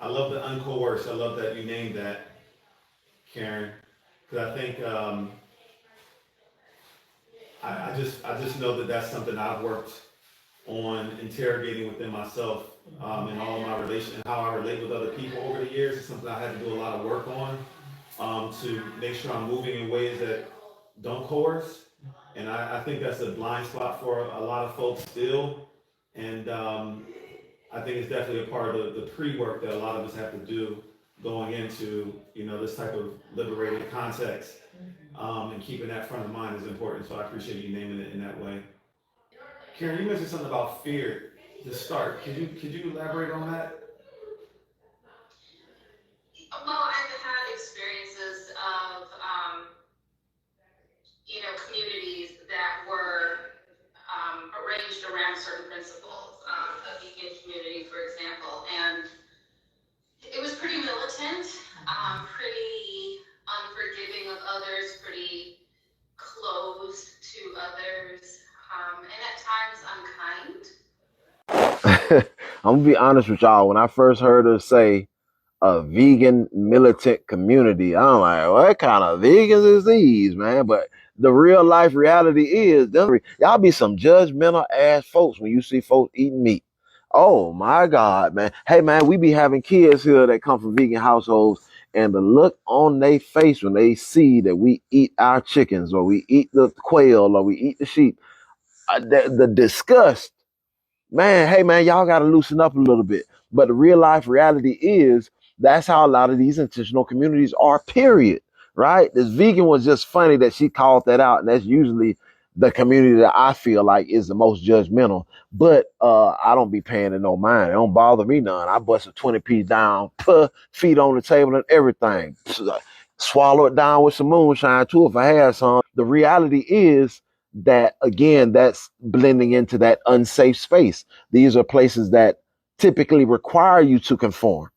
I love the uncoerced. I love that you named that, Karen, because I think I just know that that's something I've worked on interrogating within myself in all of my relation and how I relate with other people over the years. It's something I had to do a lot of work on to make sure I'm moving in ways that don't coerce. And I think that's a blind spot for a lot of folks still. And I think it's definitely a part of the pre-work that a lot of us have to do going into, this type of liberated context. And keeping that front of mind is important. So I appreciate you naming it in that way. Karen, you mentioned something about fear to start. Could you elaborate on that? Well, I've had experiences of, communities that were arranged around certain principles. A vegan community, for example, and it was pretty militant, pretty unforgiving of others, pretty closed to others, and at times unkind. I'm gonna be honest with y'all. When I first heard her say a vegan militant community, I'm like, what kind of vegans is these, man? But the real life reality is, y'all be some judgmental ass folks when you see folks eating meat. Oh my God, man. Hey, man, we be having kids here that come from vegan households, and the look on their face when they see that we eat our chickens or we eat the quail or we eat the sheep, the disgust. Man, hey man, y'all gotta loosen up a little bit. But the real life reality is that's how a lot of these intentional communities are, period. Right? This vegan was just funny that she called that out, and that's usually the community that I feel like is the most judgmental. But I don't be paying it no mind. It don't bother me none. I bust a 20-piece down, put feet on the table and everything. Swallow it down with some moonshine too if I had some. The reality is that again, that's blending into that unsafe space. These are places that typically require you to conform.